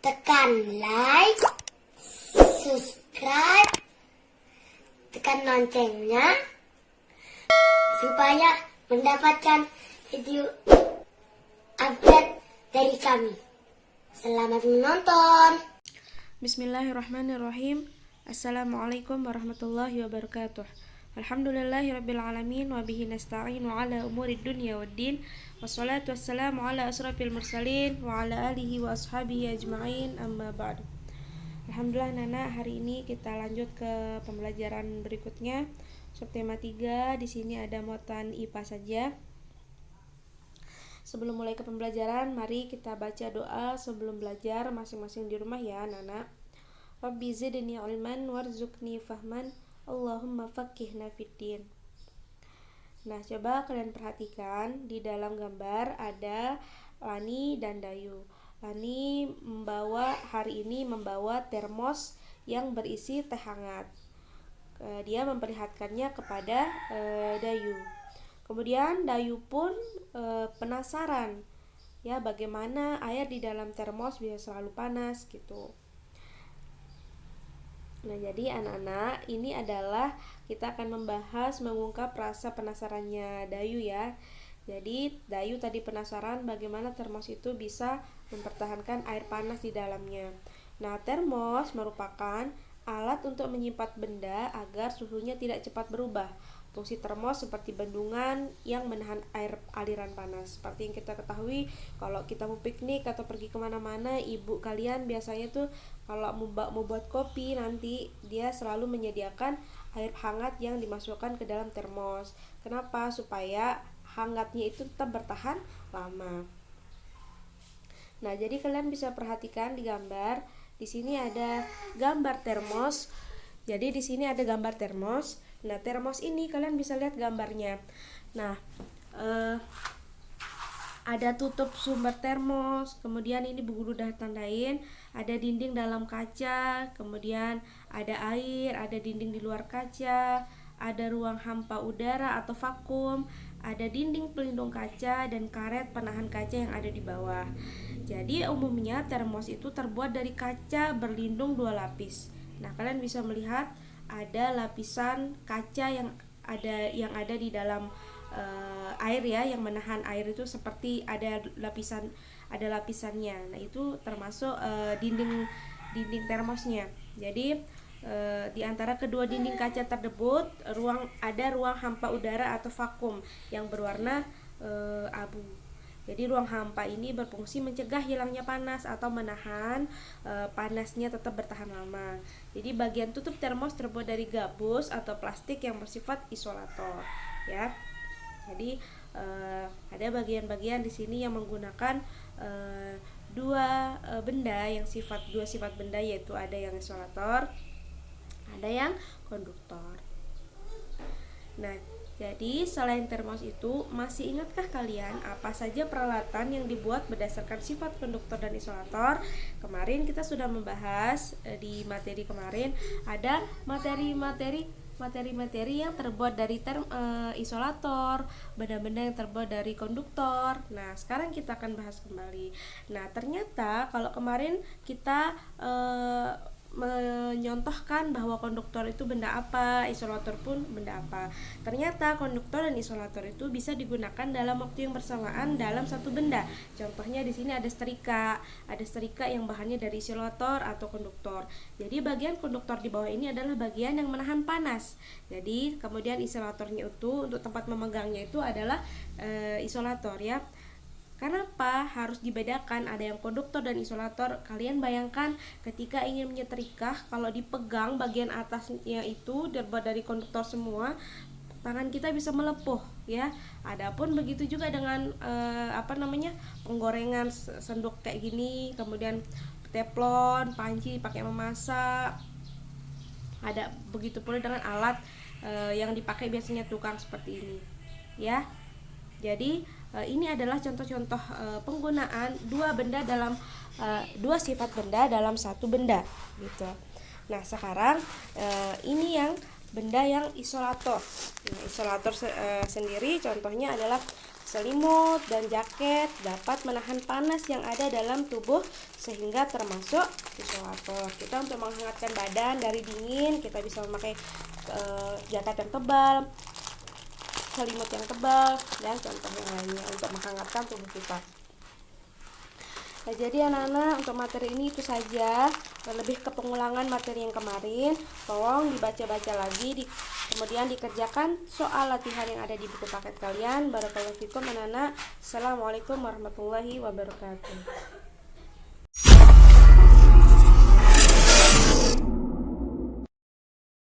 tekan like, subscribe, tekan loncengnya supaya mendapatkan video update dari kami. Selamat menonton. Bismillahirrahmanirrahim. Assalamualaikum warahmatullahi wabarakatuh. Alhamdulillahirrabbilalamin. Wabihi nasta'in wa ala umurid dunya waddin. Wassalatu wassalamu ala asrafil mursalin wa ala alihi wa ashabihi ajma'in, amma ba'du. Alhamdulillah Nana, hari ini kita lanjut ke pembelajaran berikutnya. Subtema 3, di sini ada muatan IPA saja. Sebelum mulai ke pembelajaran, mari kita baca doa sebelum belajar masing-masing di rumah ya Nana. Rabbi zidni ilman warzuqni fahman, Allahumma faqihna fiddin. Nah, coba kalian perhatikan di dalam gambar ada Lani dan Dayu. Lani hari ini membawa termos yang berisi teh hangat. Dia memperlihatkannya kepada Dayu. Kemudian Dayu pun penasaran ya bagaimana air di dalam termos bisa selalu panas gitu. Nah, jadi anak-anak, ini adalah kita akan membahas mengungkap rasa penasarannya Dayu ya. Jadi Dayu tadi penasaran bagaimana termos itu bisa mempertahankan air panas di dalamnya. Nah, termos merupakan alat untuk menyimpan benda agar suhunya tidak cepat berubah. Fungsi termos seperti bendungan yang menahan air aliran panas. Seperti yang kita ketahui, kalau kita mau piknik atau pergi kemana-mana, ibu kalian biasanya tuh kalau mau buat kopi nanti dia selalu menyediakan air hangat yang dimasukkan ke dalam termos. Kenapa? Supaya hangatnya itu tetap bertahan lama. Nah, jadi kalian bisa perhatikan di gambar. Di sini ada gambar termos. Jadi di sini ada gambar termos. Nah, termos ini kalian bisa lihat gambarnya. Nah, ada tutup sumber termos, kemudian ini buku udah tandain, ada dinding dalam kaca, kemudian ada air, ada dinding di luar kaca, ada ruang hampa udara atau vakum, ada dinding pelindung kaca dan karet penahan kaca yang ada di bawah. Jadi umumnya termos itu terbuat dari kaca berlindung 2 lapis. Nah, kalian bisa melihat ada lapisan kaca yang ada di dalam air ya, yang menahan air itu seperti ada lapisannya. Nah, itu termasuk dinding termosnya. Jadi di antara kedua dinding kaca tersebut ada ruang hampa udara atau vakum yang berwarna abu. Jadi ruang hampa ini berfungsi mencegah hilangnya panas atau menahan panasnya tetap bertahan lama. Jadi bagian tutup termos terbuat dari gabus atau plastik yang bersifat isolator, ya. Jadi ada bagian-bagian di sini yang menggunakan dua sifat benda, yaitu ada yang isolator, ada yang konduktor. Nah, jadi selain termos itu, masih ingatkah kalian apa saja peralatan yang dibuat berdasarkan sifat konduktor dan isolator? Kemarin kita sudah membahas di materi kemarin, ada materi-materi yang terbuat dari isolator, benda-benda yang terbuat dari konduktor. Nah, sekarang kita akan bahas kembali. Nah, ternyata kalau kemarin kita menyontohkan bahwa konduktor itu benda apa, isolator pun benda apa. Ternyata konduktor dan isolator itu bisa digunakan dalam waktu yang bersamaan dalam satu benda. Contohnya di sini ada setrika yang bahannya dari isolator atau konduktor. Jadi bagian konduktor di bawah ini adalah bagian yang menahan panas. Jadi kemudian isolatornya itu untuk tempat memegangnya itu adalah isolator ya. Kenapa harus dibedakan ada yang konduktor dan isolator? Kalian bayangkan ketika ingin menyetrika, kalau dipegang bagian atasnya itu terbuat dari konduktor semua, tangan kita bisa melepuh ya. Adapun begitu juga dengan penggorengan sendok kayak gini, kemudian teflon, panci pakai memasak. Ada begitu pula dengan alat yang dipakai biasanya tukang seperti ini ya. Jadi ini adalah contoh-contoh penggunaan dua sifat benda dalam satu benda gitu. Nah, sekarang ini yang benda yang isolator. Nah, isolator sendiri contohnya adalah selimut dan jaket dapat menahan panas yang ada dalam tubuh sehingga termasuk isolator. Kita untuk menghangatkan badan dari dingin, kita bisa memakai jaket yang tebal, selimut yang tebal, dan contoh yang lainnya untuk menghangatkan tubuh kita. Nah, jadi anak-anak, untuk materi ini itu saja, lebih ke pengulangan materi yang kemarin. Tolong dibaca-baca lagi, kemudian dikerjakan soal latihan yang ada di buku paket kalian. Barakallahu fikum anak-anak. Assalamualaikum warahmatullahi wabarakatuh.